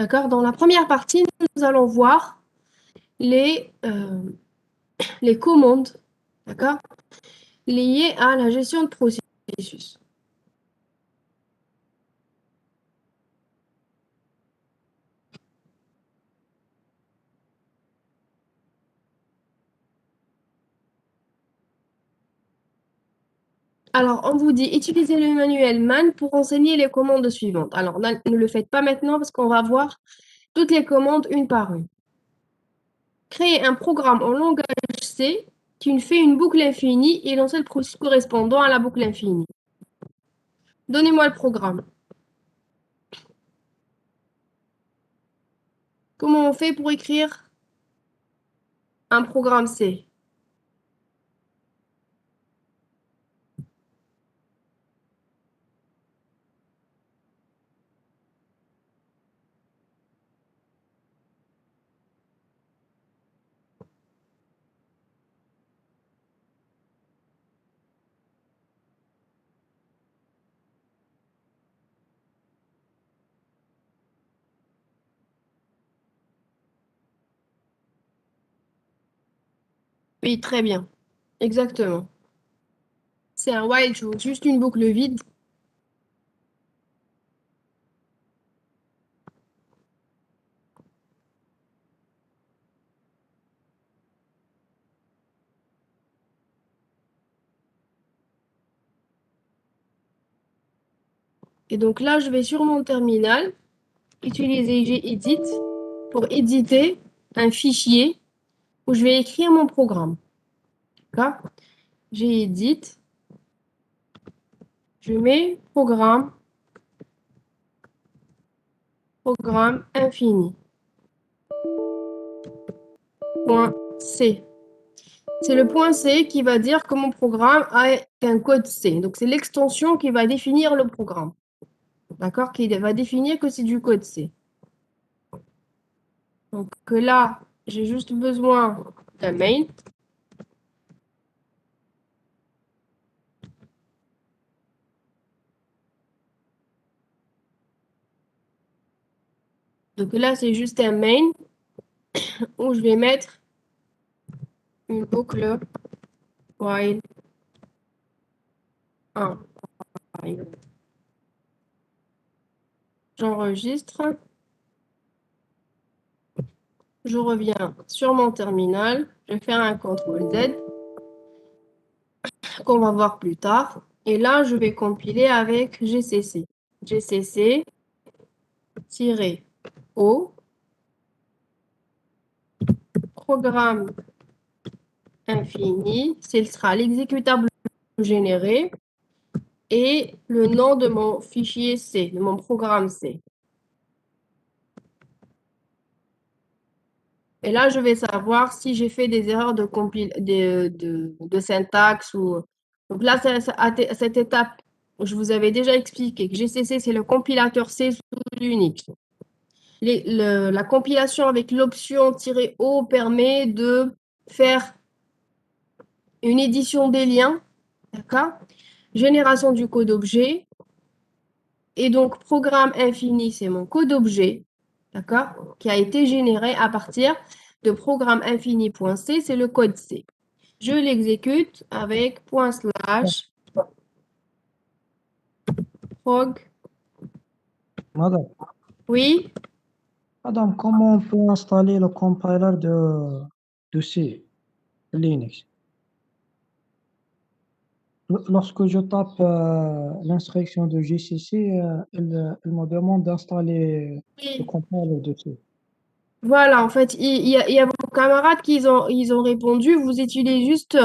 D'accord? Dans la première partie, nous allons voir les, les commandes, d'accord, liées à la gestion de processus. Alors, on vous dit, utilisez le manuel MAN pour enseigner les commandes suivantes. Alors, là, ne le faites pas maintenant parce qu'on va voir toutes les commandes une par une. Créez un programme en langage C qui fait une boucle infinie et lancer le processus correspondant à la boucle infinie. Donnez-moi le programme. Comment on fait pour écrire un programme C? Oui, très bien. Exactement. C'est un while true, juste une boucle vide. Et donc là, je vais sur mon terminal utiliser gedit pour éditer un fichier où je vais écrire mon programme. D'accord? Gedit, je mets programme infini. Point C. C'est le point C qui va dire que mon programme a un code C. Donc, c'est l'extension qui va définir le programme. D'accord? Qui va définir que c'est du code C. Donc là, j'ai juste besoin d'un main. Donc là, c'est juste un main où je vais mettre une boucle while 1. J'enregistre. Je reviens sur mon terminal. Je vais faire un CTRL Z qu'on va voir plus tard. Et là, je vais compiler avec GCC. GCC-O, programme infini, ce sera l'exécutable généré et le nom de mon fichier C, de mon programme C. Et là, je vais savoir si j'ai fait des erreurs de syntaxe. Donc là, à cette étape, je vous avais déjà expliqué que GCC, c'est le compilateur C sous Unix. La compilation avec l'option "-o" permet de faire une édition des liens, d'accord? Génération du code objet. Et donc, programme infini, c'est mon code objet, d'accord? Qui a été généré à partir de programme infini.c, c'est le code C. Je l'exécute avec /. Prog. Madame, Oui, Madame, comment on peut installer le compiler de C, Linux? Lorsque je tape l'instruction de GCC, elle me demande d'installer le oui. compiler de C. Voilà, en fait, il y a vos camarades qui ils ont répondu, vous utilisez juste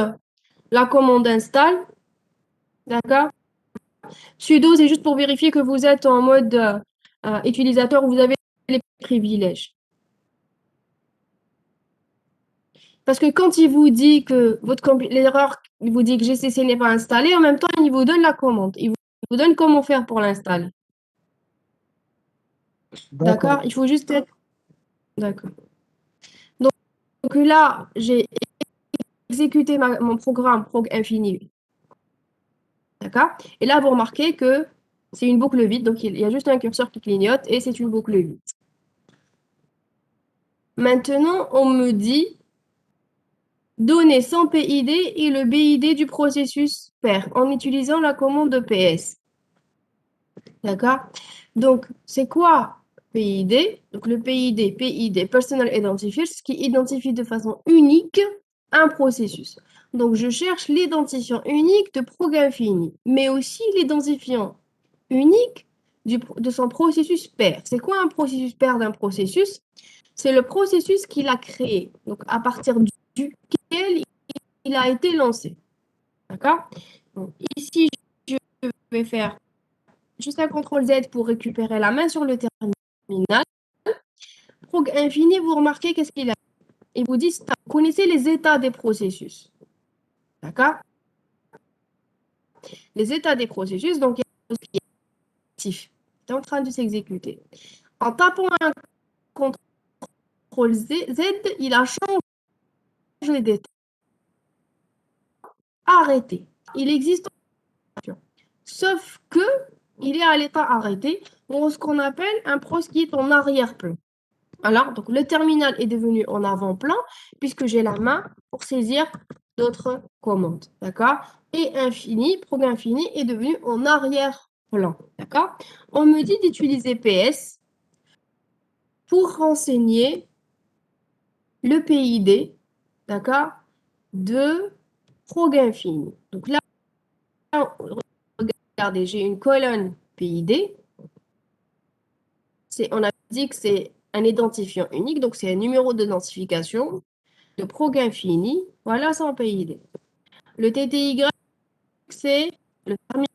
la commande install, d'accord? Sudo, c'est juste pour vérifier que vous êtes en mode utilisateur où vous avez les privilèges. Parce que quand il vous dit que l'erreur, il vous dit que GCC n'est pas installé, en même temps, il vous donne la commande. Il vous donne comment faire pour l'installer. D'accord? D'accord. Il faut juste être. D'accord. Donc là, j'ai exécuté mon programme prog infini. D'accord? Et là, vous remarquez que c'est une boucle vide. Donc, il y a juste un curseur qui clignote et c'est une boucle vide. Maintenant, on me dit donner son PID et le BID du processus pair en utilisant la commande de PS. D'accord? Donc, c'est quoi PID? Donc, le PID, Personal Identifier, ce qui identifie de façon unique un processus. Donc, je cherche l'identifiant unique de programme fini, mais aussi l'identifiant unique de son processus pair. C'est quoi un processus pair d'un processus? C'est le processus qu'il a créé, donc à partir duquel il a été lancé. D'accord? Donc, ici, je vais faire juste un CTRL Z pour récupérer la main sur le terminal. Prog infini, vous remarquez qu'est-ce qu'il a? Il vous dit, vous connaissez les états des processus. D'accord? Les états des processus, donc il y a quelque chose qui est actif, c'est en train de s'exécuter. En tapant un CTRL Z, il a changé d'état. Arrêté. Il existe en sauf que il est à l'état arrêté, ou ce qu'on appelle un pros qui est en arrière-plan. Alors, donc le terminal est devenu en avant-plan puisque j'ai la main pour saisir d'autres commandes. D'accord? Et infini, programme infini est devenu en arrière-plan. D'accord? On me dit d'utiliser PS pour renseigner le PID, d'accord, de programme infini. Donc là, regardez, j'ai une colonne PID. On a dit que c'est un identifiant unique, donc c'est un numéro d'identification de programme fini. Voilà son PID. Le TTY, c'est le terminal.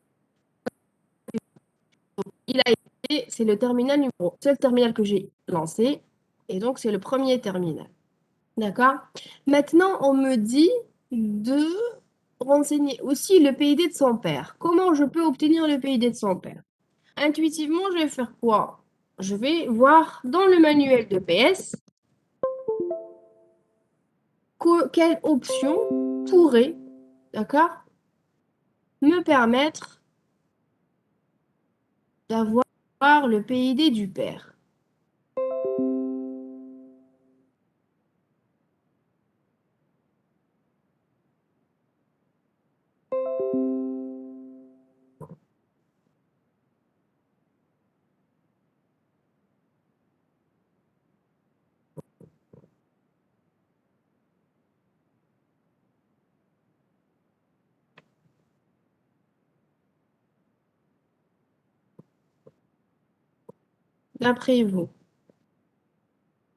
C'est le terminal numéro, c'est le terminal que j'ai lancé, et donc c'est le premier terminal. D'accord? Maintenant, on me dit de renseigner aussi le PID de son père. Comment je peux obtenir le PID de son père? Intuitivement, je vais faire quoi? Je vais voir dans le manuel de PS quelle option pourrait, d'accord, me permettre d'avoir le PID du père. D'après vous,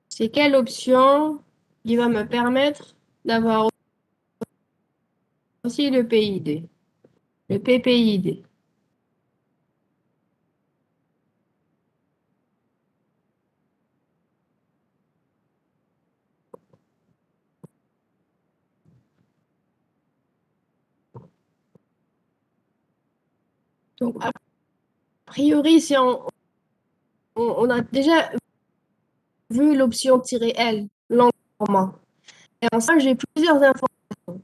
c'est quelle option qui va me permettre d'avoir aussi le PID, le PPID? Donc, a priori, si on a déjà vu l'option "-L", langue format. Et en ça, j'ai plusieurs informations.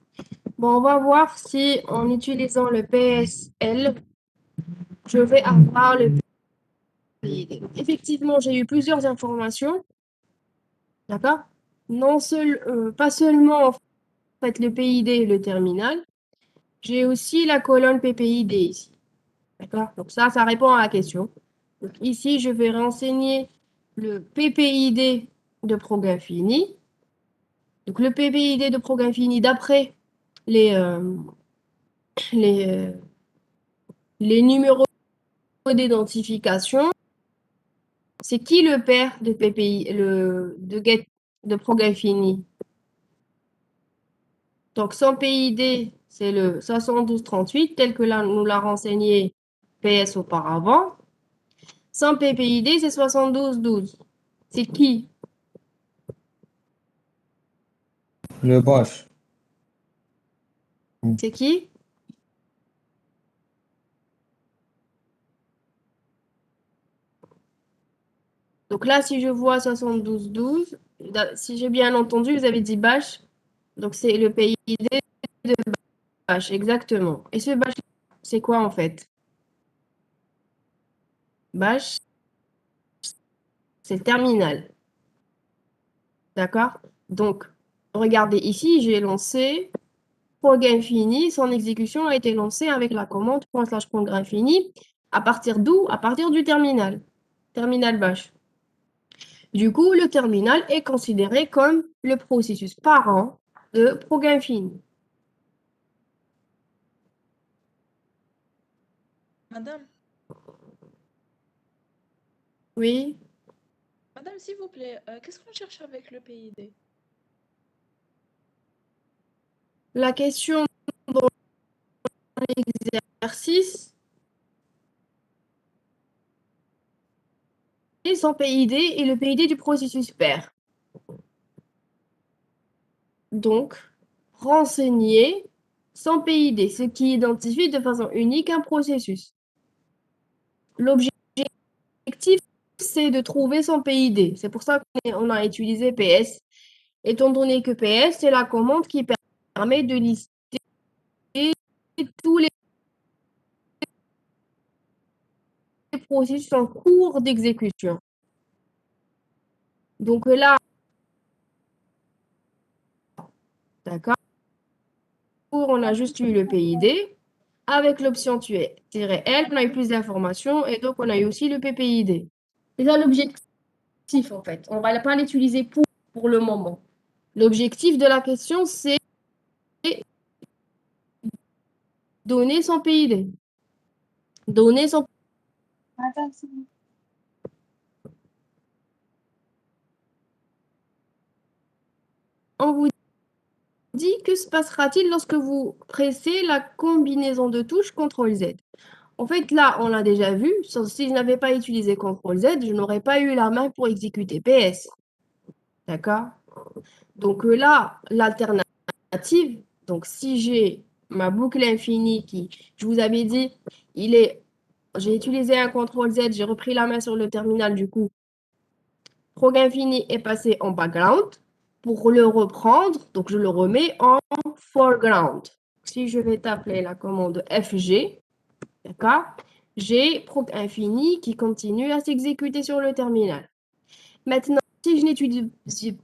Bon, on va voir si en utilisant le PSL, je vais avoir le PID. Effectivement, j'ai eu plusieurs informations, d'accord? Non pas seulement en fait le PID et le terminal, j'ai aussi la colonne PPID ici. D'accord? Donc ça répond à la question. Donc ici, je vais renseigner le PPID de programme fini. Donc le PPID de programme fini d'après les, les, euh, les numéros d'identification. C'est qui le père de PPI, de get de programme fini? Donc son PID, c'est le 7238, tel que là, nous l'a renseigné PS auparavant. Son PPID, c'est 7212. C'est qui? Le Bosch. C'est qui? Donc là, si je vois 7212, si j'ai bien entendu, vous avez dit bash. Donc c'est le PID de bash, exactement. Et ce bash, c'est quoi en fait? Bash, c'est le terminal. D'accord? Donc, regardez ici, j'ai lancé progrès infini. Son exécution a été lancée avec la commande /progrès infini. À partir d'où? À partir du terminal. Terminal bash. Du coup, le terminal est considéré comme le processus parent de progrès infini. Madame, Oui, madame, s'il vous plaît, qu'est-ce qu'on cherche avec le PID? la question dans l'exercice est son PID et le PID du processus père. Donc, renseigner son PID, ce qui identifie de façon unique un processus. L'objectif, c'est de trouver son PID. C'est pour ça qu'on a utilisé PS, étant donné que PS, c'est la commande qui permet de lister tous les processus en cours d'exécution. Donc là, d'accord, on a juste eu le PID. Avec l'option -L, on a eu plus d'informations et donc on a eu aussi le PPID. C'est ça l'objectif en fait. On ne va pas l'utiliser pour le moment. L'objectif de la question, c'est donner son PID. Donner son On vous dit que se passera-t-il lorsque vous pressez la combinaison de touches CTRL-Z. En fait, là, on l'a déjà vu. Si je n'avais pas utilisé CTRL-Z, je n'aurais pas eu la main pour exécuter PS. D'accord? Donc là, l'alternative, donc si j'ai ma boucle infinie qui, je vous avais dit, j'ai utilisé un CTRL-Z, j'ai repris la main sur le terminal, du coup, prog infini est passé en background. Pour le reprendre, donc je le remets en foreground. Si je vais taper la commande FG, d'accord, j'ai prog infini qui continue à s'exécuter sur le terminal. Maintenant, si je n'utilise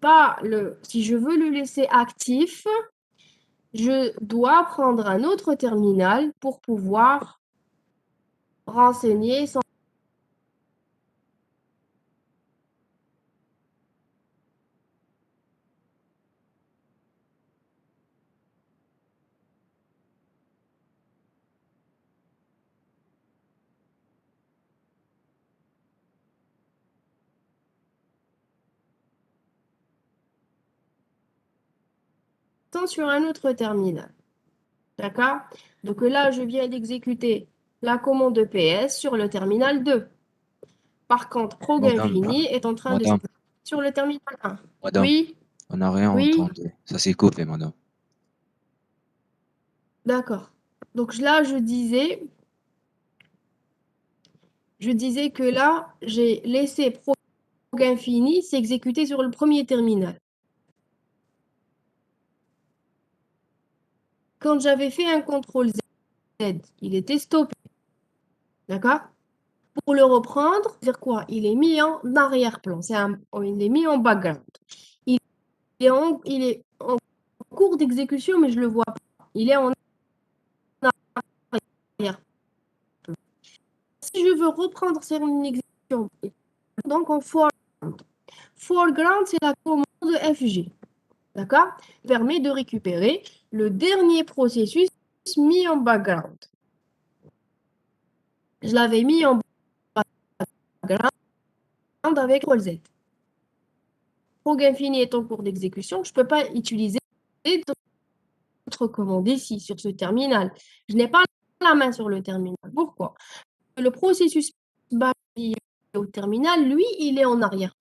pas si je veux le laisser actif, je dois prendre un autre terminal pour pouvoir renseigner son sur un autre terminal. D'accord? Donc là, je viens d'exécuter la commande de PS sur le terminal 2. Par contre, prog infini est en train de Madame, s'exécuter sur le terminal 1. madame, Oui, on n'a rien oui, entendu. Ça s'est coupé, madame. d'accord. Donc là, je disais que là, j'ai laissé prog infini s'exécuter sur le premier terminal. Quand j'avais fait un CTRL-Z, il était stoppé. D'accord? Pour le reprendre, dire quoi? Il est mis en arrière-plan. Il est mis en background. Il est en cours d'exécution, mais je ne le vois pas. Il est en arrière-plan. Si je veux reprendre cette exécution, donc en foreground. Foreground, c'est la commande FG. D'accord? Permet de récupérer le dernier processus mis en background. Je l'avais mis en background avec CTRL-Z. Prog infini est en cours d'exécution. Je ne peux pas utiliser d'autres commandes ici sur ce terminal. Je n'ai pas la main sur le terminal. Pourquoi? Le processus au terminal, lui, il est en arrière-plan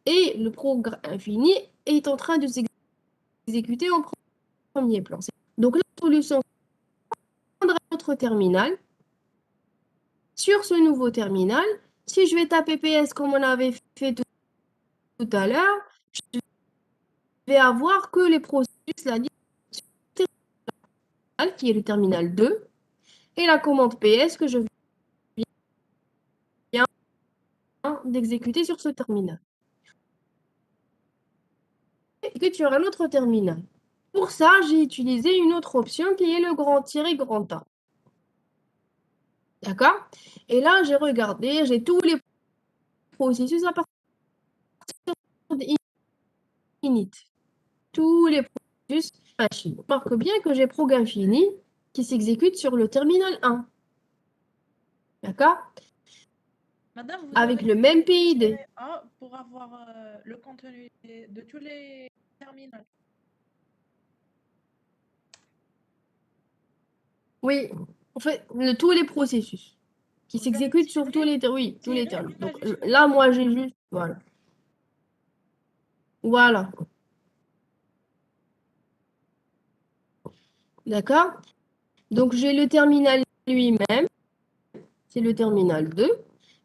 et le progrès infini est en train de s'exécuter en premier plan. Donc la solution, c'est prendre un autre terminal. Sur ce nouveau terminal, si je vais taper PS comme on avait fait tout à l'heure, je vais avoir que les processus, la terminal, qui est le terminal 2, et la commande PS que je viens d'exécuter sur ce terminal. exécute sur un autre terminal. Pour ça, j'ai utilisé une autre option qui est le grand A. D'accord? Et là, j'ai regardé, j'ai tous les processus à partir de init. Tous les processus machine. Marque bien que j'ai programme fini qui s'exécute sur le terminal 1. D'accord? Madame, vous Avec avez le même PID. tiré A pour avoir le contenu de tous les terminaux. Oui, en fait, tous les processus qui Vous avez s'exécutent sur tous les, oui, tous les tiré terminaux. A Donc jusqu'au là, bout. moi, j'ai juste, voilà. Voilà. D'accord? Donc j'ai le terminal lui-même, c'est le terminal 2,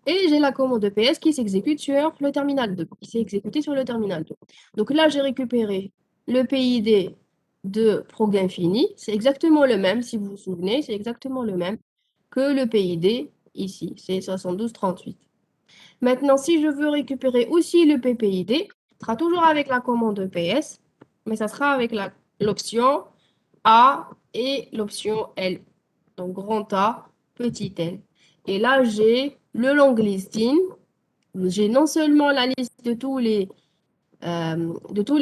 et j'ai la commande EPS qui s'exécute sur le terminal 2, qui s'est exécutée sur le terminal 2. Donc là, j'ai récupéré le PID de ProgInfini, c'est exactement le même, si vous vous souvenez, c'est exactement le même que le PID ici, c'est 7238. Maintenant, si je veux récupérer aussi le PPID, ce sera toujours avec la commande EPS, mais ça sera avec l'option A et l'option L. Donc grand A, petit l. Et là, j'ai le long listing. J'ai non seulement la liste de tous les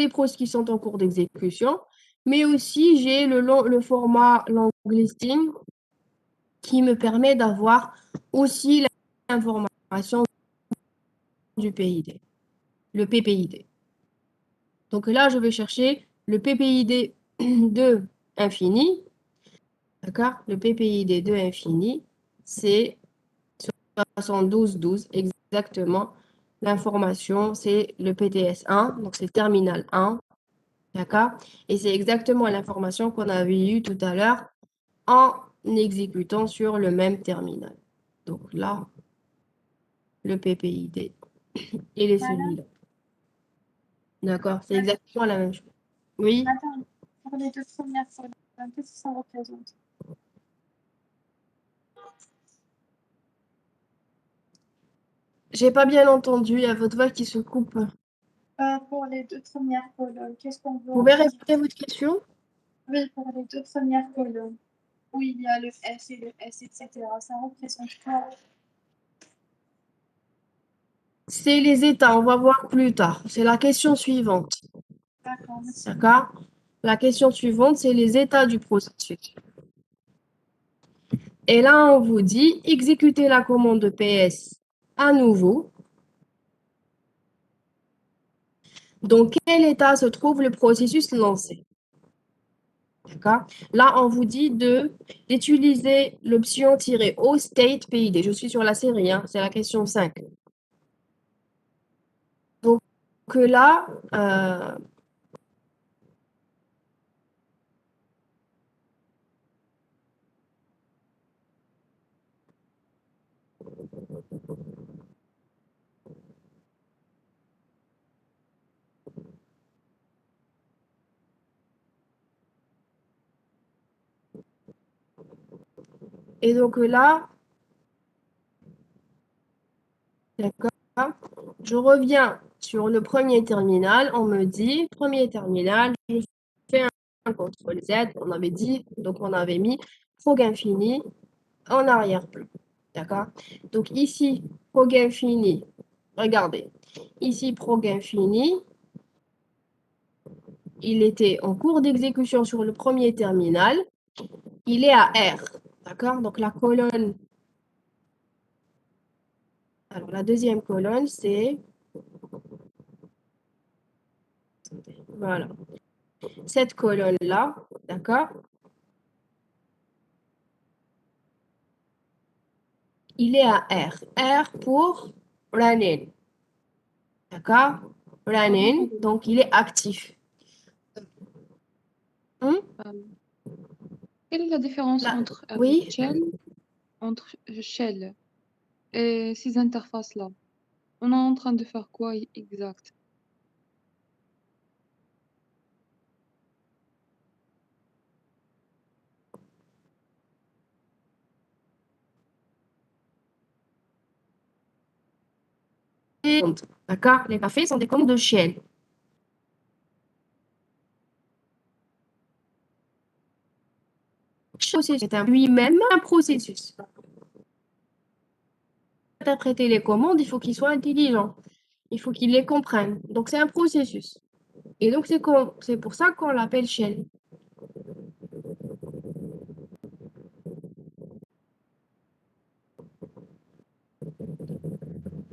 pros qui sont en cours d'exécution, mais aussi j'ai le format long listing qui me permet d'avoir aussi l'information du PID, le PPID. Donc là, je vais chercher le PPID de infini. D'accord? Le PPID de infini, c'est 7212 exactement. L'information, c'est le PTS1, donc c'est terminal 1. D'accord? Et c'est exactement l'information qu'on avait eue tout à l'heure en exécutant sur le même terminal. Donc là, le PPID, il est celui-là. D'accord? C'est exactement la même chose. Oui? Madame, pour les deux premières colonnes, qu'est-ce que ça représente? J'ai pas bien entendu, il y a votre voix qui se coupe. Pour les deux premières colonnes, qu'est-ce qu'on veut Vous pouvez représenter? répéter votre question? Oui, pour les deux premières colonnes, où il y a le S et le S, etc. Ça représente quoi? C'est les états, on va voir plus tard. C'est la question suivante. D'accord, merci. D'accord? La question suivante, c'est les états du processus. Et là, on vous dit, exécutez la commande PS à nouveau. Dans quel état se trouve le processus lancé? D'accord? Là, on vous dit d'utiliser l'option "-o state PID". Je suis sur la série, hein, c'est la question 5. Donc là, et donc là, d'accord, je reviens sur le premier terminal, on me dit, premier terminal, je fais un CTRL Z, on avait dit, donc on avait mis ProgInfini en arrière-plan, d'accord? Donc ici, ProgInfini, regardez, ici ProgInfini, il était en cours d'exécution sur le premier terminal, il est à R, d'accord? Donc la colonne, alors la deuxième colonne, c'est, voilà, cette colonne-là, d'accord? Il est à R. R pour running, d'accord? Running, donc il est actif. Hum? Quelle est la différence Là, entre oui, Shell et ces interfaces-là? On est en train de faire quoi exact? d'accord? Les cafés sont des commandes de shell. processus est lui-même un processus. Interpréter les commandes, il faut qu'il soit intelligent. Il faut qu'il les comprenne. Donc, c'est un processus. Et donc, c'est pour ça qu'on l'appelle shell.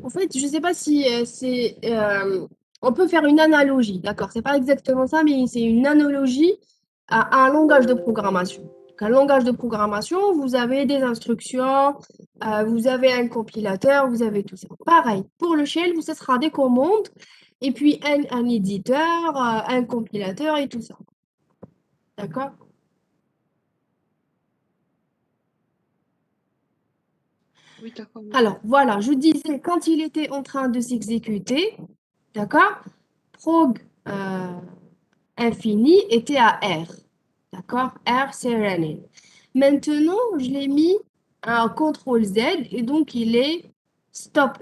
En fait, je ne sais pas si on peut faire une analogie, d'accord? C'est pas exactement ça, mais c'est une analogie à un langage de programmation. Donc, un langage de programmation, vous avez des instructions, vous avez un compilateur, vous avez tout ça. Pareil, pour le shell, ce sera des commandes, et puis un éditeur, un compilateur et tout ça. D'accord? Oui, d'accord. Alors, voilà, je disais, quand il était en train de s'exécuter, d'accord? Prog infini était à R. D'accord? R, c'est running. Maintenant, je l'ai mis à CTRL Z et donc il est stop.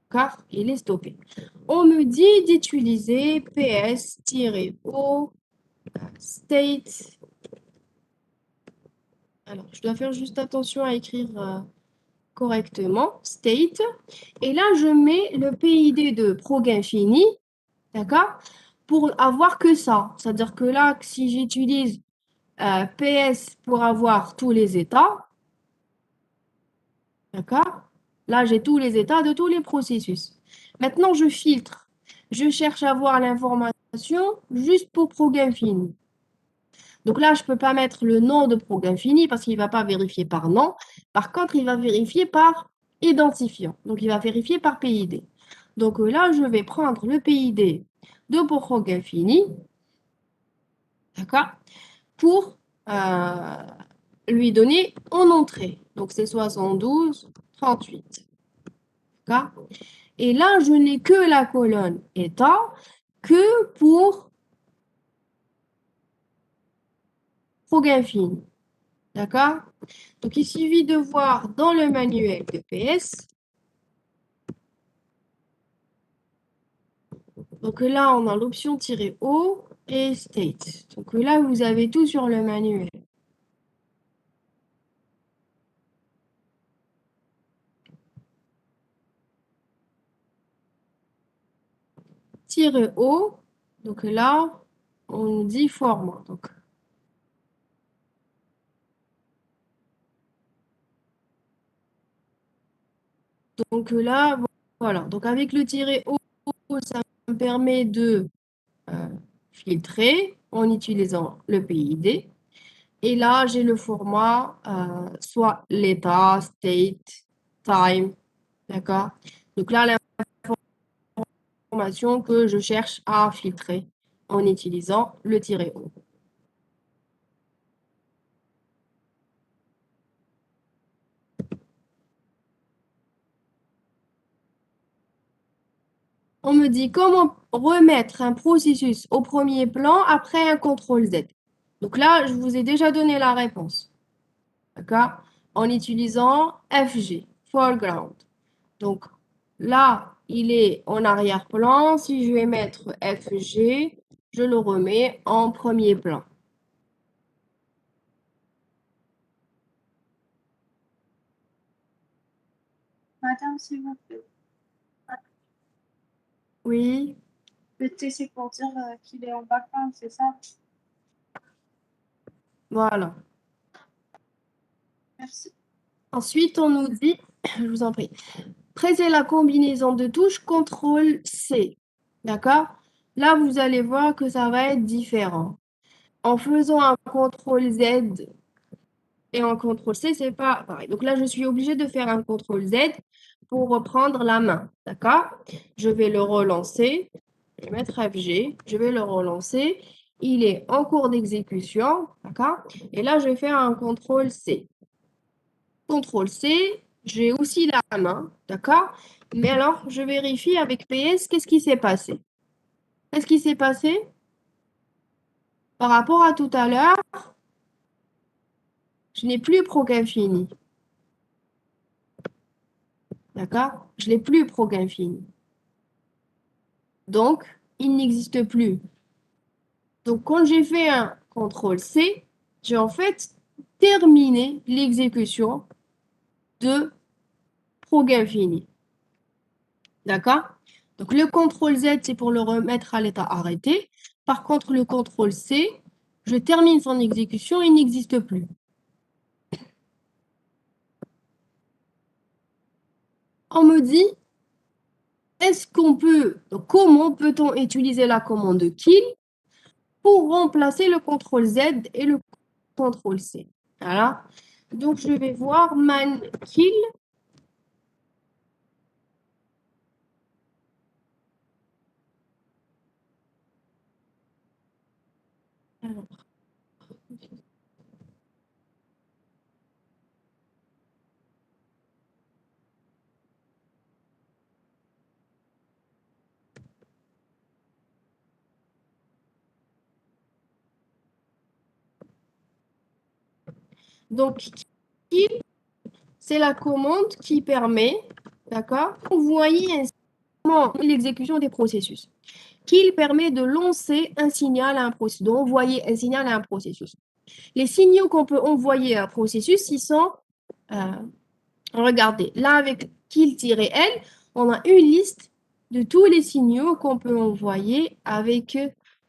D'accord? Il est stoppé. On me dit d'utiliser ps-o state. Alors, je dois faire juste attention à écrire correctement. State. Et là, je mets le PID de prog infini. D'accord? Pour avoir que ça. C'est-à-dire que là, si j'utilise PS pour avoir tous les états, d'accord? Là, j'ai tous les états de tous les processus. Maintenant, je filtre. Je cherche à voir l'information juste pour prog infini. Donc là, je ne peux pas mettre le nom de prog infini parce qu'il ne va pas vérifier par nom. Par contre, il va vérifier par identifiant. Donc, il va vérifier par PID. Donc là, je vais prendre le PID de prog infini, d'accord? Pour lui donner en entrée. Donc, c'est 72, 38. D'accord? Et là, je n'ai que la colonne état que pour prog infini. D'accord? Donc, il suffit de voir dans le manuel de PS. Donc là, on a l'option "-o" et state. Donc là, vous avez tout sur le manuel. "-o", donc là, on dit format. Donc là, voilà. Donc avec le "-o", ça me permet de filtrer en utilisant le PID. Et là, j'ai le format, soit l'état, state, time. D'accord? Donc là, l'information que je cherche à filtrer en utilisant le "-o". On me dit comment remettre un processus au premier plan après un CTRL Z. Donc là, je vous ai déjà donné la réponse. D'accord? En utilisant FG, foreground. Donc là, il est en arrière-plan. Si je vais mettre FG, je le remets en premier plan. Madame, s'il vous plaît. Oui, Le T, c'est pour dire qu'il est en background, c'est ça? voilà. Merci. Ensuite, on nous dit, je vous en prie, pressez la combinaison de touches CTRL-C. D'accord? Là, vous allez voir que ça va être différent. En faisant un CTRL-Z et un CTRL-C, c'est pas pareil. Donc là, je suis obligée de faire un CTRL-Z pour reprendre la main. D'accord? Je vais le relancer. Je vais mettre FG. Je vais le relancer. Il est en cours d'exécution. D'accord? Et là, je vais faire un CTRL-C. CTRL-C, j'ai aussi la main. D'accord? Mais alors, je vérifie avec PS, qu'est-ce qui s'est passé? Qu'est-ce qui s'est passé? Par rapport à tout à l'heure, je n'ai plus prog infini. D'accord? Je n'ai plus prog infini. Donc, il n'existe plus. Donc, quand j'ai fait un CTRL-C, j'ai en fait terminé l'exécution de ProgInfini. D'accord? Donc, le CTRL Z, c'est pour le remettre à l'état arrêté. Par contre, le CTRL C, je termine son exécution, il n'existe plus. On me dit, est-ce qu'on peut, donc comment peut-on utiliser la commande kill pour remplacer le CTRL Z et le CTRL C? Voilà. Donc, je vais voir man kill. Alors, donc, kill, c'est la commande qui permet, d'accord, d'envoyer l'exécution des processus. Kill permet de lancer un signal à un processus, d'envoyer un signal à un processus. Les signaux qu'on peut envoyer à un processus, ils sont, regardez, là avec kill-l, on a une liste de tous les signaux qu'on peut envoyer avec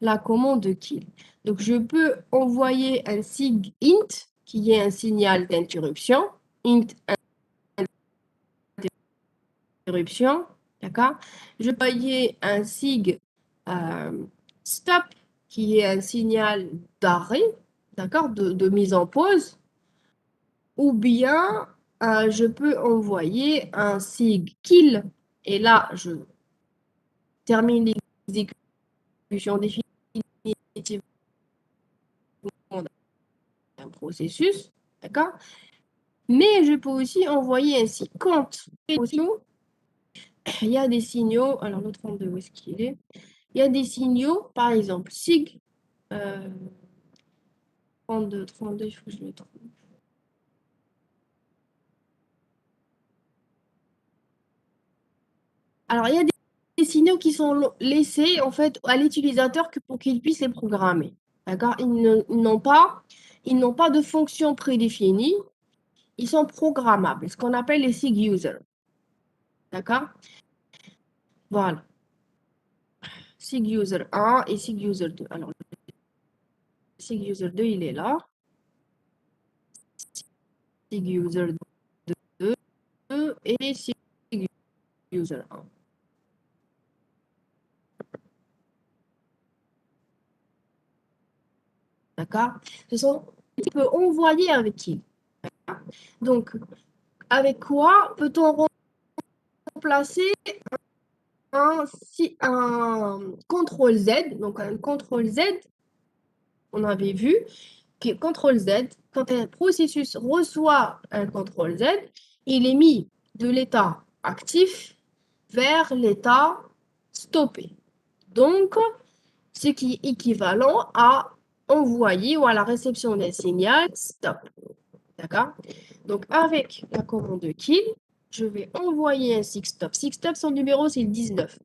la commande kill. Donc, je peux envoyer un sig int, qui est un signal d'interruption, int interruption, d'accord? Je peux envoyer un sig stop, qui est un signal d'arrêt, d'accord, de mise en pause, ou bien je peux envoyer un sig kill, et là, je termine l'exécution définitive d'un processus, d'accord? Mais je peux aussi envoyer un sig count. Il y a des signaux, alors le 32, où est-ce qu'il est? Il y a des signaux, par exemple, sig 32, il faut que je le trouve. Alors, il y a des signaux qui sont laissés en fait à l'utilisateur pour qu'il puisse les programmer. D'accord? Ils n'ont pas de fonction prédéfinie. Ils sont programmables, ce qu'on appelle les sig users. D'accord? Voilà. Sig user 1 et sig user 2. Alors, sig user 2, il est là. Sig user 2 et sig user 1. D'accord? Ce sont on peut envoyer avec qui? Donc, avec quoi peut-on remplacer un CTRL Z? Donc, un CTRL Z, on avait vu que CTRL Z, quand un processus reçoit un CTRL Z, il est mis de l'état actif vers l'état stoppé. Donc, ce qui est équivalent à envoyer ou à la réception d'un signal stop. D'accord? Donc, avec la commande kill, je vais envoyer un sig stop. Sig stop, son numéro, c'est le 19.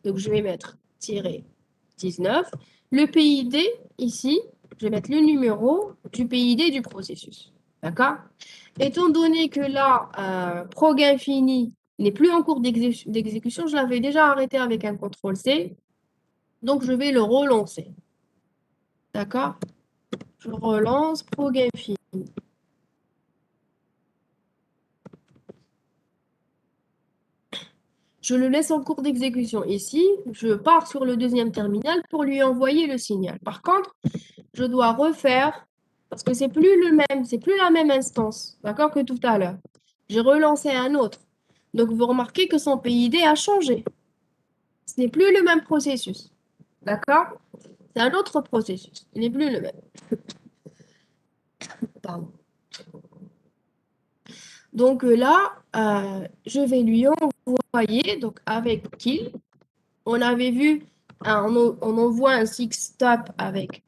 Donc, je vais mettre -19. Le PID, ici, je vais mettre le numéro du PID du processus. D'accord? Étant donné que là, ProgInfini n'est plus en cours d'exécution, je l'avais déjà arrêté avec un CTRL-C. Donc, je vais le relancer. D'accord? Je relance ProgInfini. Je le laisse en cours d'exécution ici. Je pars sur le deuxième terminal pour lui envoyer le signal. Par contre, je dois refaire, parce que c'est plus la même instance, d'accord, que tout à l'heure. J'ai relancé un autre. Donc, vous remarquez que son PID a changé. Ce n'est plus le même processus. D'accord? C'est un autre processus. Il n'est plus le même. Pardon. Donc là, je vais lui envoyer, donc avec kill. On avait vu, on envoie un sig stop avec,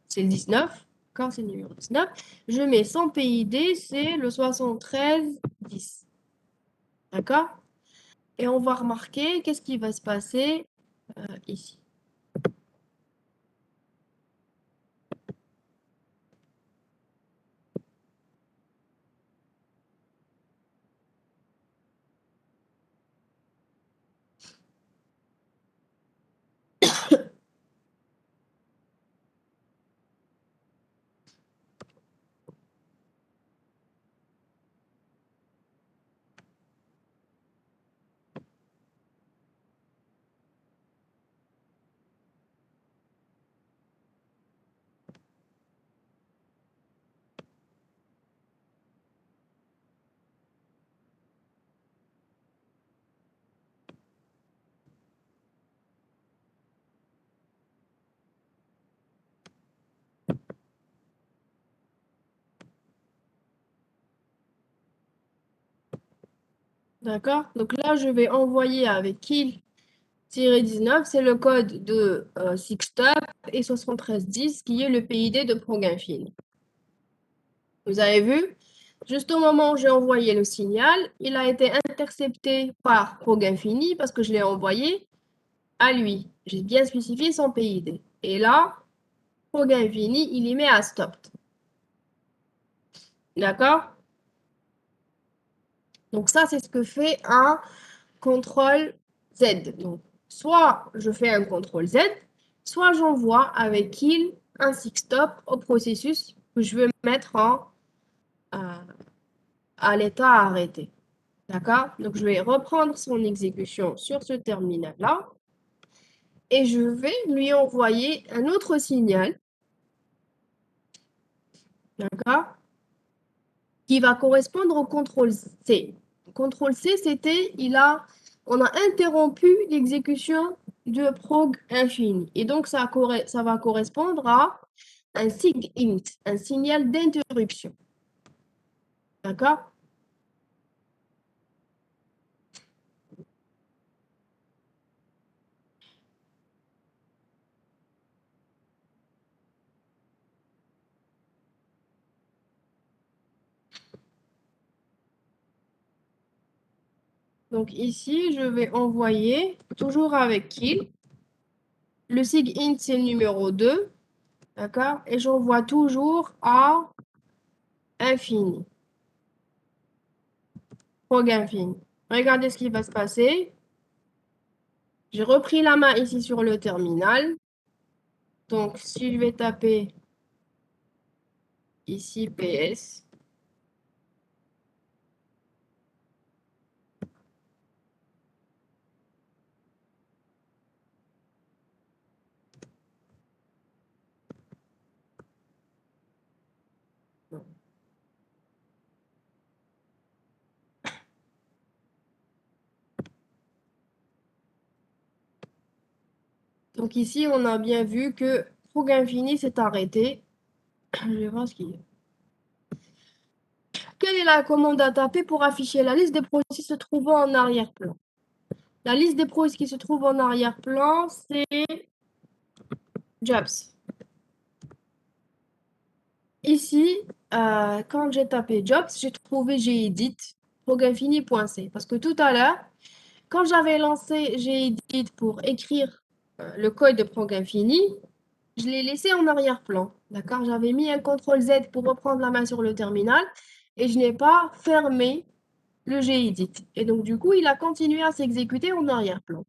c'est le 19, quand c'est le numéro 19. Je mets son PID, c'est le 7310. D'accord? Et on va remarquer qu'est-ce qui va se passer ici. D'accord? Donc là, je vais envoyer avec kill-19, c'est le code de Sixtop et 7310 qui est le PID de ProgInfini. Vous avez vu? Juste au moment où j'ai envoyé le signal, il a été intercepté par ProgInfini parce que je l'ai envoyé à lui. J'ai bien spécifié son PID. Et là, ProgInfini, il y met à stop. D'accord? Donc ça, c'est ce que fait un contrôle Z. Donc, soit je fais un contrôle Z, soit j'envoie avec kill un stop au processus que je veux mettre à l'état arrêté. D'accord? Donc, je vais reprendre son exécution sur ce terminal-là et je vais lui envoyer un autre signal. D'accord? Qui va correspondre au contrôle C. Le contrôle C, c'était, on a interrompu l'exécution de prog infini. Et donc, ça va correspondre à un SIGINT, un signal d'interruption. D'accord? Donc ici, je vais envoyer, toujours avec kill, le SIGINT, c'est le numéro 2, d'accord? Et j'envoie toujours à infini, prog infini. Regardez ce qui va se passer. J'ai repris la main ici sur le terminal. Donc, si je vais taper ici PS, donc ici, on a bien vu que prog infini s'est arrêté. Je vais voir ce qu'il y a. Quelle est la commande à taper pour afficher la liste des processus se trouvant en arrière-plan? La liste des processus qui se trouvent en arrière-plan, c'est jobs. Ici, quand j'ai tapé jobs, j'ai trouvé gedit proginfini.c. Parce que tout à l'heure, quand j'avais lancé gedit pour écrire le code de proginfini, je l'ai laissé en arrière-plan. D'accord? J'avais mis un CTRL Z pour reprendre la main sur le terminal et je n'ai pas fermé le gedit. Et donc, du coup, il a continué à s'exécuter en arrière-plan.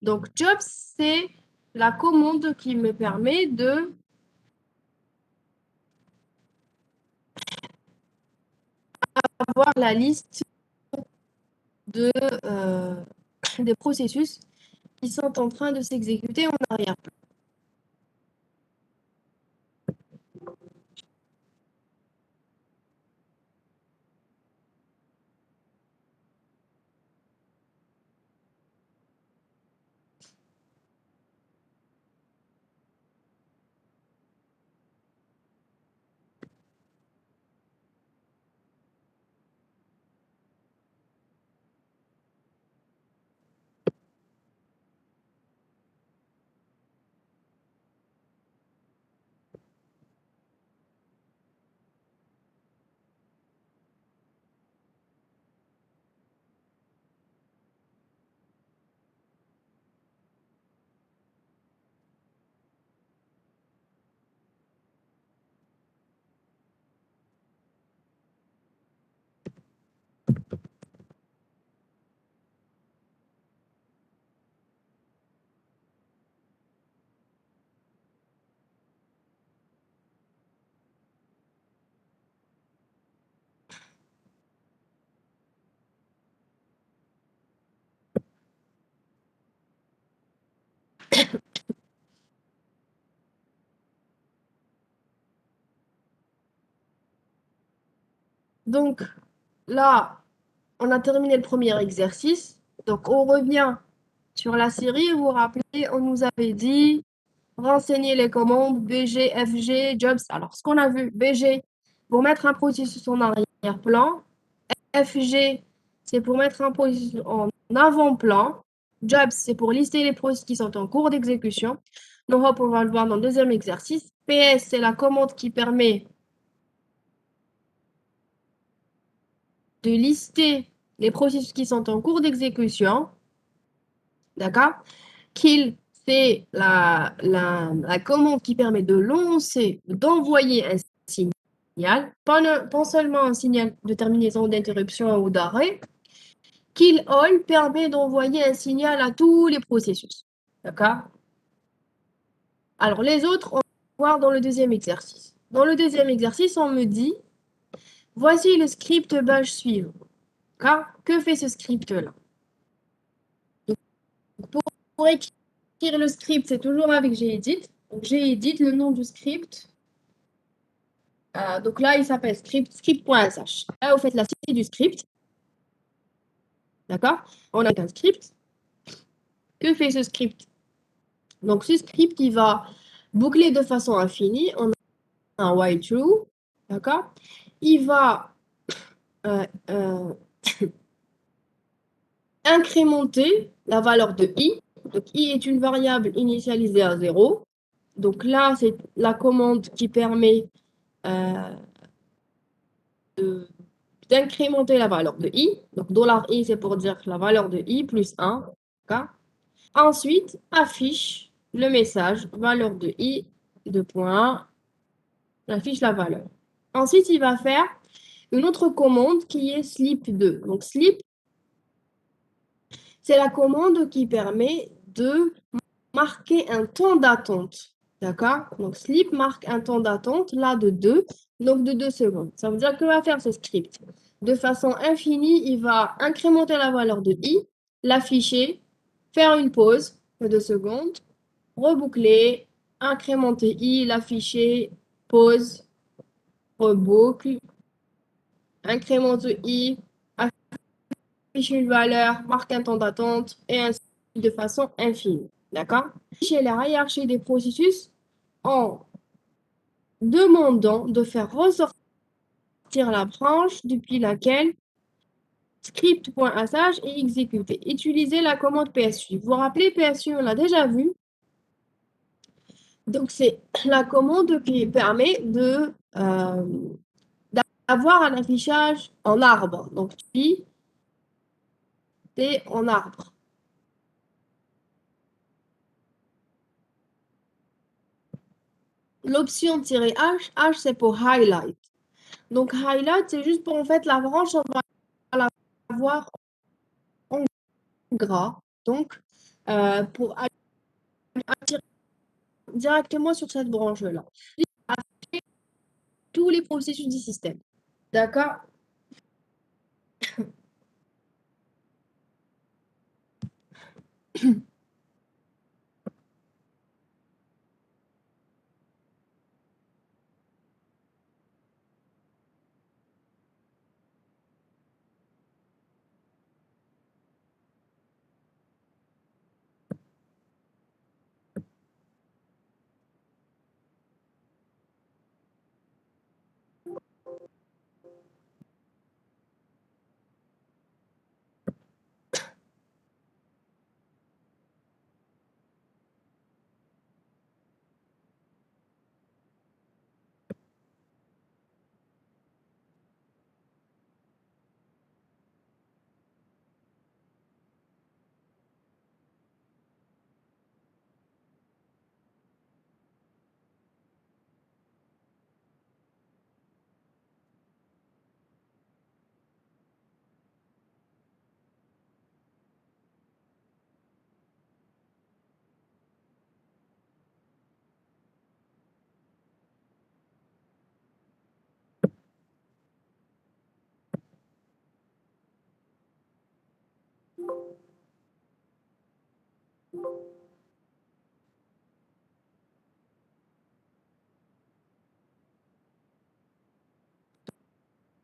Donc, jobs, c'est la commande qui me permet de avoir la liste des processus qui sont en train de s'exécuter en arrière-plan. Donc, là, on a terminé le premier exercice. Donc, on revient sur la série. Vous vous rappelez, on nous avait dit renseigner les commandes BG, FG, jobs. Alors, ce qu'on a vu, BG, pour mettre un processus en arrière-plan. FG, c'est pour mettre en avant-plan. Jobs, c'est pour lister les processus qui sont en cours d'exécution. No Hope, on va le voir dans le deuxième exercice. PS, c'est la commande qui permet de lister les processus qui sont en cours d'exécution. D'accord? Kill, c'est la commande qui permet de lancer, d'envoyer un signal, pas seulement un signal de terminaison, d'interruption ou d'arrêt. Kill all permet d'envoyer un signal à tous les processus. D'accord? Alors, les autres, on va voir dans le deuxième exercice. Dans le deuxième exercice, on me dit, voici le script bash suivant. D'accord? Que fait ce script-là? Pour écrire le script, c'est toujours avec gedit. Donc, gedit, le nom du script. Donc là, il s'appelle script.sh. Là, vous faites la suite du script. D'accord? On a un script. Que fait ce script? Donc, ce script, il va boucler de façon infinie. On a un while true. D'accord? Il va incrémenter la valeur de i. Donc, i est une variable initialisée à 0. Donc là, c'est la commande qui permet d'incrémenter la valeur de i. Donc, $i, c'est pour dire la valeur de i plus 1. D'accord? Ensuite, affiche le message valeur de i, de point, affiche la valeur. Ensuite, il va faire une autre commande qui est sleep2. Donc, sleep, c'est la commande qui permet de marquer un temps d'attente. D'accord? Donc, sleep marque un temps d'attente, là, de 2, donc de 2 secondes. Ça veut dire que va faire ce script? De façon infinie, il va incrémenter la valeur de i, l'afficher, faire une pause de 2 secondes, reboucler, incrémenter i, l'afficher, pause, reboucle, incrémente i, affiche une valeur, marque un temps d'attente, et ainsi de façon infinie. D'accord? Chez la hiérarchie des processus, en demandant de faire ressortir la branche depuis laquelle script.sh est exécuté. Utilisez la commande PSU. Vous vous rappelez, PSU, on l'a déjà vu. Donc, c'est la commande qui permet d'avoir un affichage en arbre. Donc, puis, c'est en arbre. L'option "-h", H, c'est pour highlight. Donc, highlight, c'est juste pour, en fait, la branche, on va la voir en gras. Donc, pour attirer directement sur cette branche-là. Tous les processus du système. D'accord?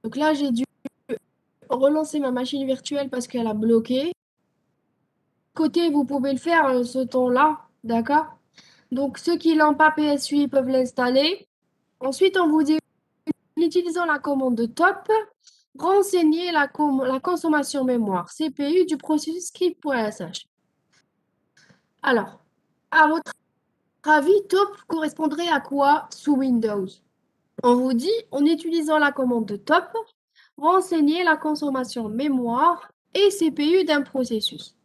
Donc là, j'ai dû relancer ma machine virtuelle parce qu'elle a bloqué. Côté, vous pouvez le faire ce temps-là, d'accord? Donc, ceux qui n'ont pas PSU, ils peuvent l'installer. Ensuite, on vous dit, en utilisant la commande de top, renseigner la consommation mémoire CPU du processus script.sh. Alors, à votre avis, top correspondrait à quoi sous Windows? On vous dit, en utilisant la commande de top, renseigner la consommation mémoire et CPU d'un processus.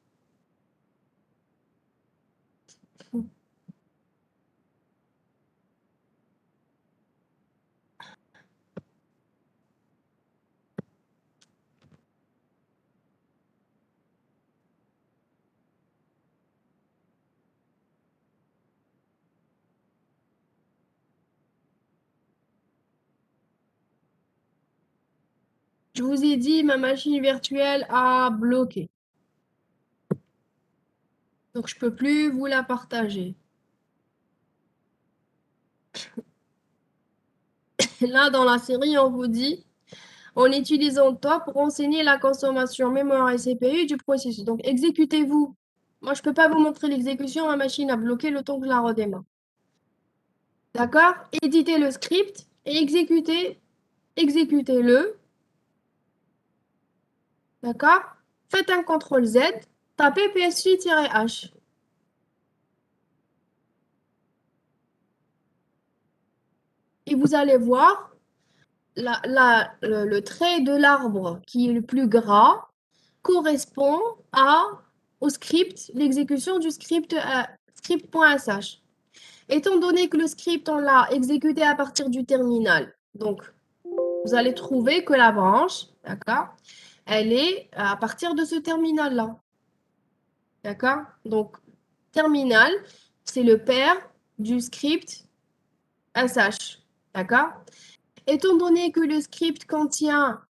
Je vous ai dit, ma machine virtuelle a bloqué. Donc, je ne peux plus vous la partager. Là, dans la série, on vous dit, en utilisant top, renseigner la consommation mémoire et CPU du processus. Donc, exécutez-vous. Moi, je ne peux pas vous montrer l'exécution. Ma machine a bloqué le temps que je la redémarre. D'accord? Éditez le script et exécutez-le. D'accord? Faites un CTRL Z, tapez PSU-H. Et vous allez voir le trait de l'arbre qui est le plus gras correspond au script, l'exécution du script script.sh. Étant donné que le script, on l'a exécuté à partir du terminal, donc vous allez trouver que la branche, d'accord, elle est à partir de ce terminal-là. D'accord? Donc, terminal, c'est le père du script sh. D'accord? Étant donné que le script contient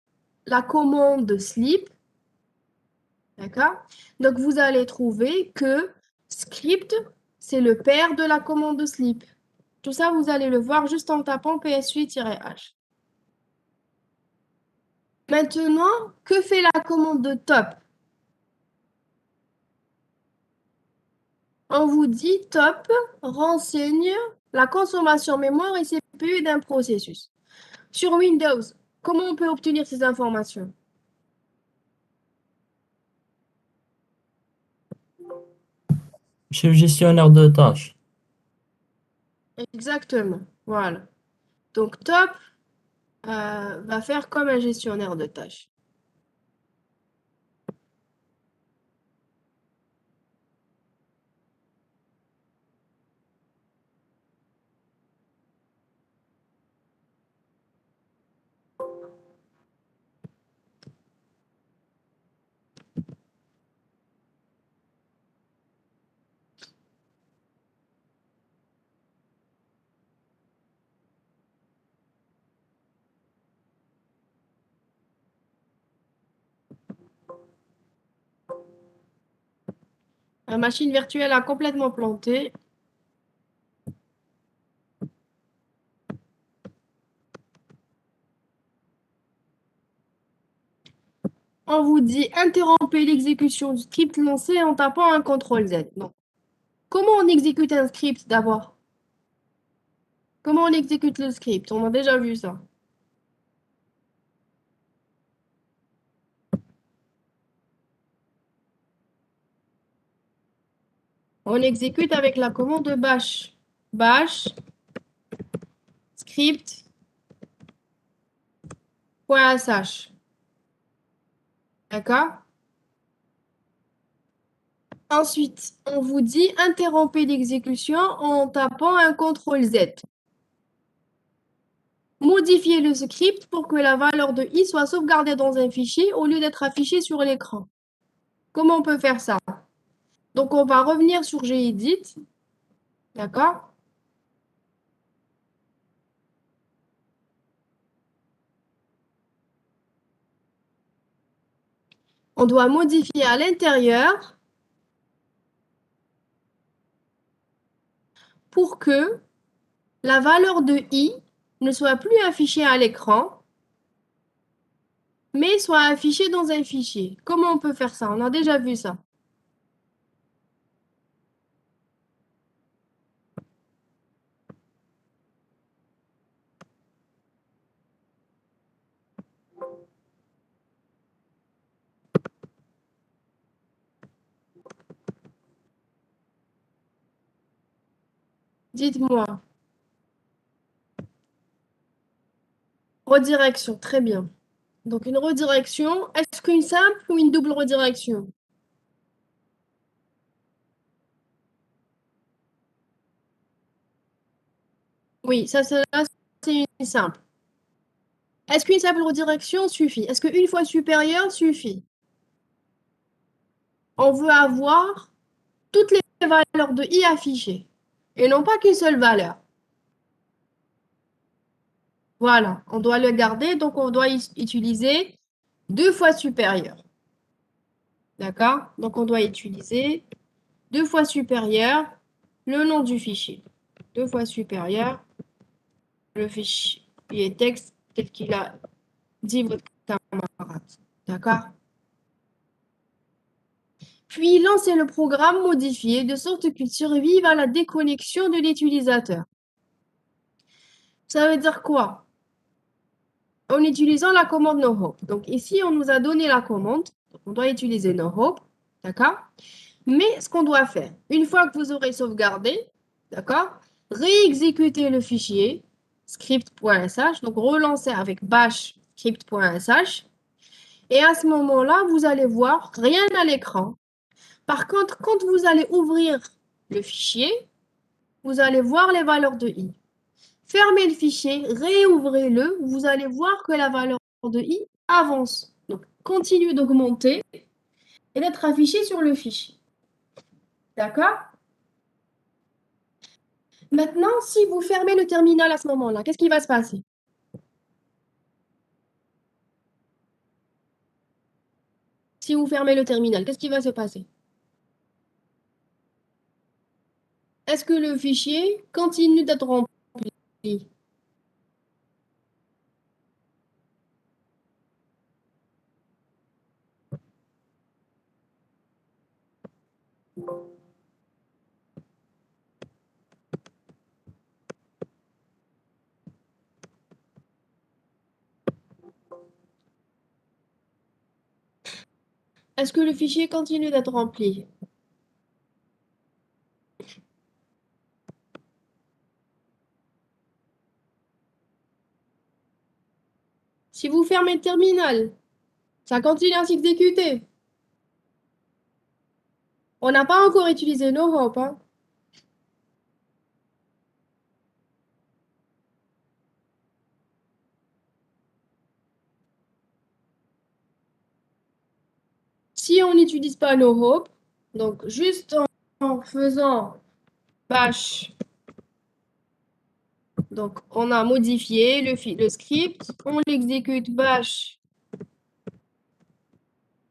la commande sleep, d'accord? Donc, vous allez trouver que script, c'est le père de la commande sleep. Tout ça, vous allez le voir juste en tapant PSU-H. Maintenant, que fait la commande de top? On vous dit top renseigne la consommation mémoire et CPU d'un processus. Sur Windows, comment on peut obtenir ces informations? Chef gestionnaire de tâches. Exactement, voilà. Donc top va faire comme un gestionnaire de tâches. La machine virtuelle a complètement planté. On vous dit interrompez l'exécution du script lancé en tapant un CTRL Z. Donc, comment on exécute un script d'abord? Comment on exécute le script? On a déjà vu ça. On exécute avec la commande bash. Bash script.sh. D'accord? Ensuite, on vous dit interrompez l'exécution en tapant un CTRL Z. Modifiez le script pour que la valeur de i soit sauvegardée dans un fichier au lieu d'être affichée sur l'écran. Comment on peut faire ça? Donc, on va revenir sur Gedit. D'accord? On doit modifier à l'intérieur pour que la valeur de i ne soit plus affichée à l'écran, mais soit affichée dans un fichier. Comment on peut faire ça? On a déjà vu ça. Dites-moi. Redirection, très bien. Donc, une redirection, est-ce qu'une simple ou une double redirection? Oui, ça c'est une simple. Est-ce qu'une simple redirection suffit? Est-ce qu'une fois supérieure suffit? On veut avoir toutes les valeurs de i affichées et non pas qu'une seule valeur. Voilà, on doit le garder, donc on doit utiliser 2 fois supérieur. D'accord? Donc on doit utiliser 2 fois supérieur le nom du fichier. 2 fois supérieur le fichier texte tel qu'il a dit votre camarade. D'accord? Puis lancez le programme modifié de sorte qu'il survive à la déconnexion de l'utilisateur. Ça veut dire quoi? En utilisant la commande nohope. Donc ici, on nous a donné la commande. Donc, on doit utiliser nohope. D'accord? Mais ce qu'on doit faire, une fois que vous aurez sauvegardé, d'accord, réexécuter le fichier script.sh, donc relancer avec bash script.sh. Et à ce moment-là, vous allez voir rien à l'écran. Par contre, quand vous allez ouvrir le fichier, vous allez voir les valeurs de i. Fermez le fichier, réouvrez-le, vous allez voir que la valeur de i avance. Donc, continue d'augmenter et d'être affichée sur le fichier. D'accord? Maintenant, si vous fermez le terminal à ce moment-là, qu'est-ce qui va se passer? Si vous fermez le terminal, qu'est-ce qui va se passer? Est-ce que le fichier continue d'être rempli? Est-ce que le fichier continue d'être rempli? Si vous fermez le terminal, ça continue à s'exécuter. On n'a pas encore utilisé nos hop, hein. Si on n'utilise pas nos hop, donc juste en faisant bash, donc on a modifié le script, on l'exécute bash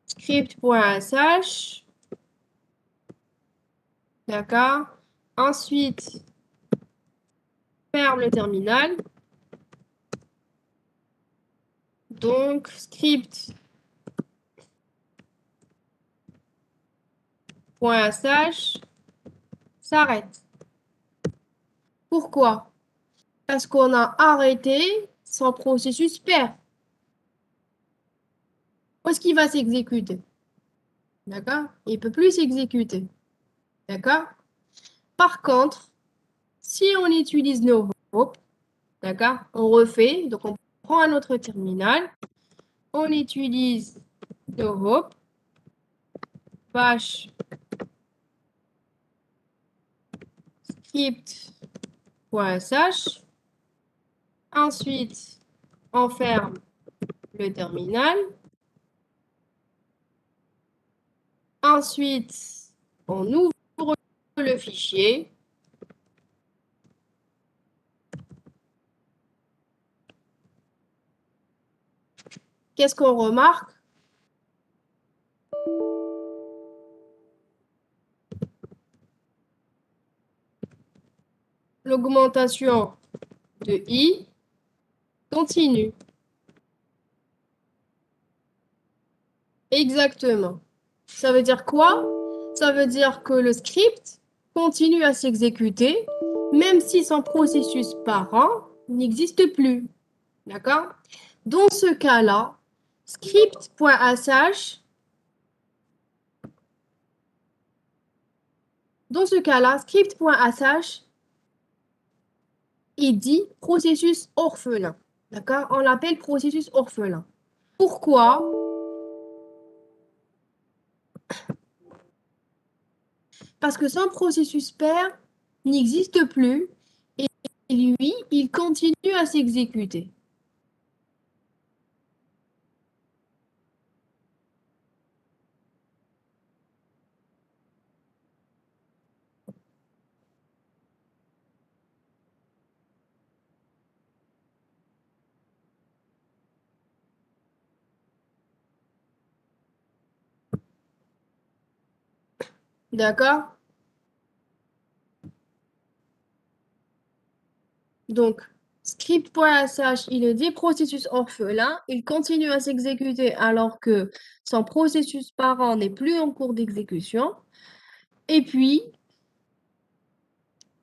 script.sh. D'accord. Ensuite, ferme le terminal. Donc, script.sh s'arrête. Pourquoi? Parce qu'on a arrêté son processus pair. Où est-ce qu'il va s'exécuter? D'accord? Il ne peut plus s'exécuter. D'accord? Par contre, si on utilise nos hop, d'accord? On refait, donc on prend un autre terminal, on utilise nos hop, bash script.sh. Ensuite, on ferme le terminal. Ensuite, on ouvre le fichier. Qu'est-ce qu'on remarque? L'augmentation de i continue. Exactement. Ça veut dire quoi? Ça veut dire que le script continue à s'exécuter, même si son processus parent n'existe plus. D'accord? Dans ce cas-là, script.sh, script.sh il dit processus orphelin. D'accord? On l'appelle processus orphelin. Pourquoi? Parce que son processus père n'existe plus et lui, il continue à s'exécuter. D'accord? Donc, script.sh, il est dit processus orphelin, il continue à s'exécuter alors que son processus parent n'est plus en cours d'exécution. Et puis,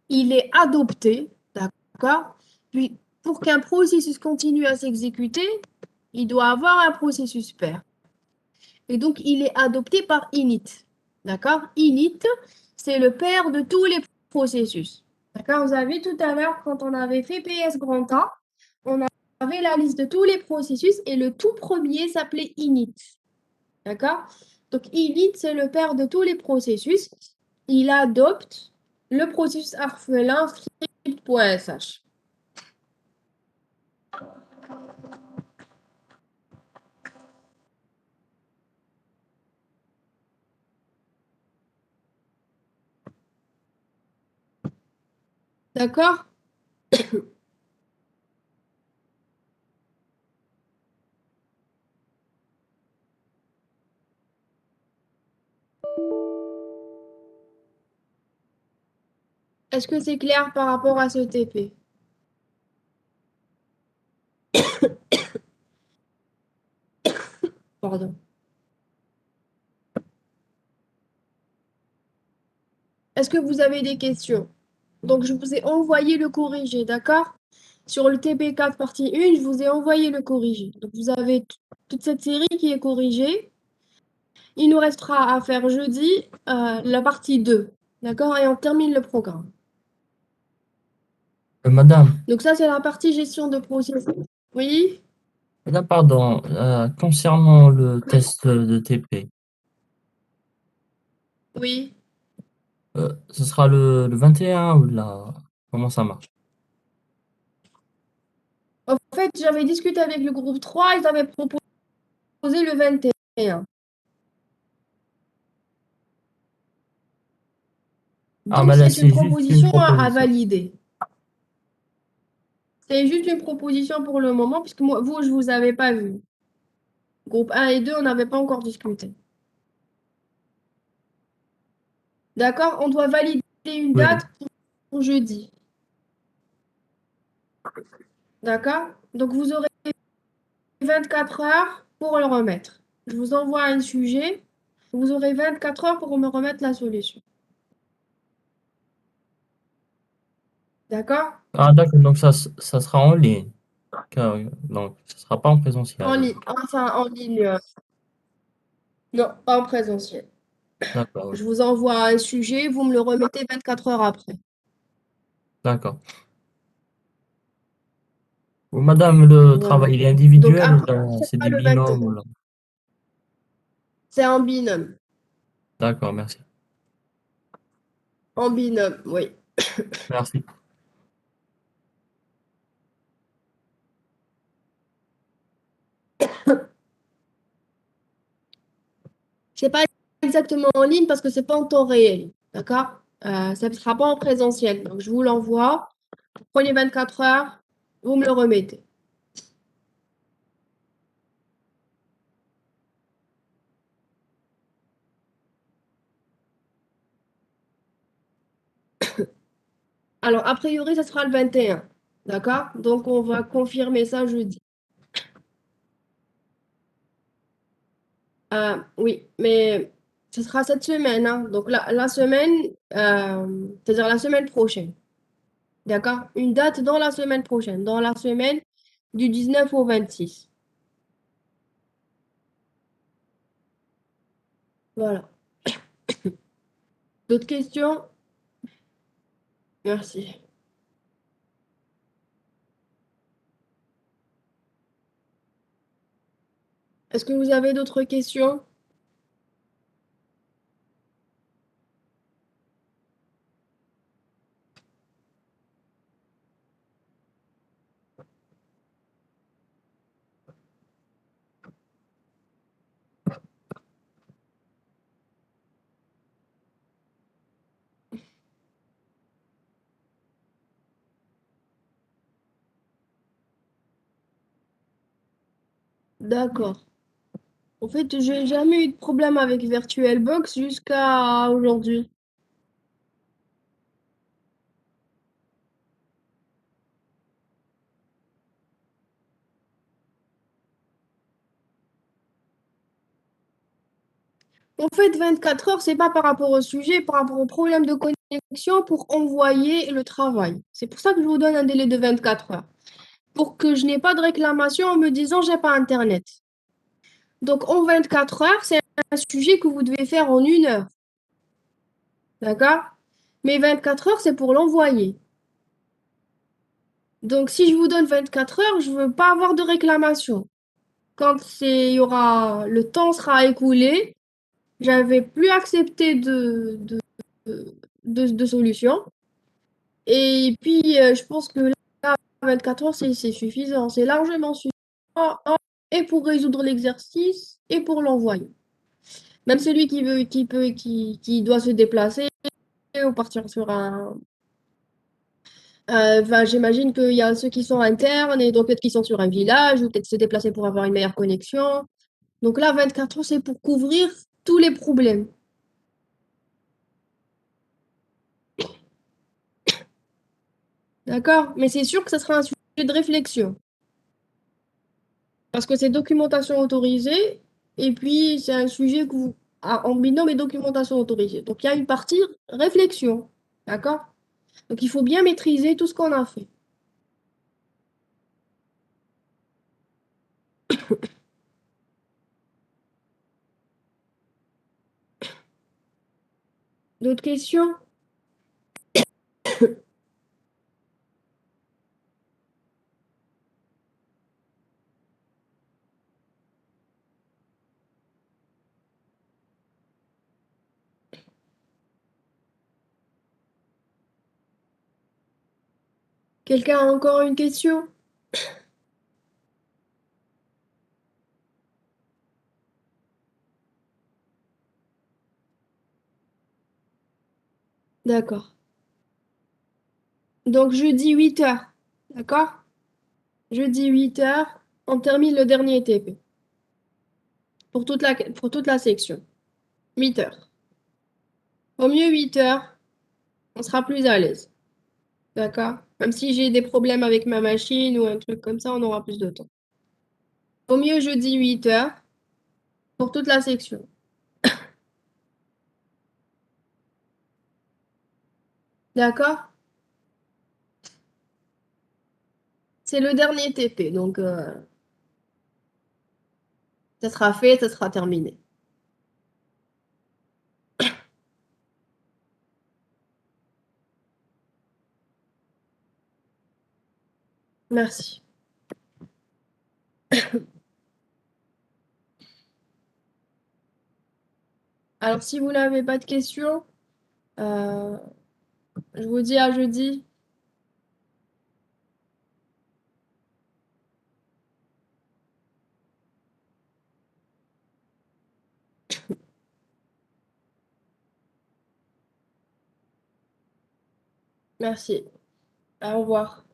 il est adopté, d'accord? Puis, pour qu'un processus continue à s'exécuter, il doit avoir un processus père. Et donc, il est adopté par init, d'accord? Init, c'est le père de tous les processus. D'accord? Vous avez tout à l'heure, quand on avait fait PS grand A, on avait la liste de tous les processus et le tout premier s'appelait init. D'accord? Donc, init, c'est le père de tous les processus. Il adopte le processus orphelin script.sh. D'accord? Est-ce que c'est clair par rapport à ce TP? Pardon. Est-ce que vous avez des questions? Donc, je vous ai envoyé le corrigé, d'accord? Sur le TP4 partie 1, je vous ai envoyé le corrigé. Donc, vous avez toute cette série qui est corrigée. Il nous restera à faire jeudi la partie 2, d'accord? Et on termine le programme. Madame, Donc, ça, c'est la partie gestion de processus. Oui? madame, pardon, concernant le test de TP, Oui. ce sera le 21 ou comment ça marche? En fait, j'avais discuté avec le groupe 3, ils avaient proposé le 21. Ah, Donc, mais là, c'est une c'est juste une proposition à proposition. valider. C'est juste une proposition pour le moment, puisque moi, vous, je ne vous avais pas vu. Groupe 1 et 2, on n'avait pas encore discuté. D'accord? On doit valider une Oui, date pour jeudi. D'accord? Donc, vous aurez 24 heures pour le remettre. Je vous envoie un sujet. Vous aurez 24 heures pour me remettre la solution. D'accord? ah, d'accord, donc ça sera en ligne. Donc, ça sera pas en présentiel. En ligne. Enfin, en ligne. Non, pas en présentiel. D'accord, oui. Je vous envoie un sujet, vous me le remettez 24 heures après. D'accord. Ou madame, le Voilà. travail, il est Donc individuel ou après, c'est c'est pas des le binômes 21. ou là? C'est en binôme. D'accord, merci. En binôme, oui. Merci. C'est pas exactement en ligne parce que c'est pas en temps réel. D'accord? Ça ne sera pas en présentiel. Donc je vous l'envoie. Prenez 24 heures, vous me le remettez. Alors, a priori, ça sera le 21. D'accord? Donc on va confirmer ça jeudi. Oui, mais ce sera cette semaine, hein. Donc la semaine, c'est-à-dire la semaine prochaine. D'accord? Une date dans la semaine prochaine, dans la semaine du 19 au 26. Voilà. D'autres questions? Merci. Est-ce que vous avez d'autres questions? D'accord. En fait, j'ai jamais eu de problème avec VirtualBox jusqu'à aujourd'hui. En fait, 24 heures, c'est pas par rapport au sujet, par rapport au problème de connexion pour envoyer le travail. C'est pour ça que je vous donne un délai de 24 heures. Pour que je n'ai pas de réclamation en me disant j'ai pas Internet. Donc, en 24 heures, c'est un sujet que vous devez faire en 1 heure. D'accord? Mais 24 heures, c'est pour l'envoyer. Donc, si je vous donne 24 heures, je veux pas avoir de réclamation. Quand le temps sera écoulé, j'avais plus accepté de solution. Et puis, je pense que là, 24 heures, c'est suffisant. C'est largement suffisant. Et pour résoudre l'exercice et pour l'envoyer. Même celui qui doit se déplacer ou partir sur un. Enfin, j'imagine qu'il y a ceux qui sont internes et donc peut-être qui sont sur un village ou peut-être se déplacer pour avoir une meilleure connexion. Donc là, 24 heures, c'est pour couvrir tous les problèmes. D'accord? Mais c'est sûr que ce sera un sujet de réflexion. Parce que c'est documentation autorisée et puis c'est un sujet que vous, en binôme et documentation autorisée. Donc il y a une partie réflexion. D'accord? Donc il faut bien maîtriser tout ce qu'on a fait. D'autres questions? Quelqu'un a encore une question? D'accord. Donc jeudi 8 heures. D'accord? Jeudi 8 heures, on termine le dernier TP. Pour toute la section. 8 heures. Au mieux 8 heures, on sera plus à l'aise. D'accord? Même si j'ai des problèmes avec ma machine ou un truc comme ça, on aura plus de temps. Au mieux jeudi 8 heures pour toute la section. D'accord? C'est le dernier TP, donc ça sera fait, ça sera terminé. Merci. Alors, si vous n'avez pas de questions, euh, je vous dis à jeudi. Merci. Au revoir.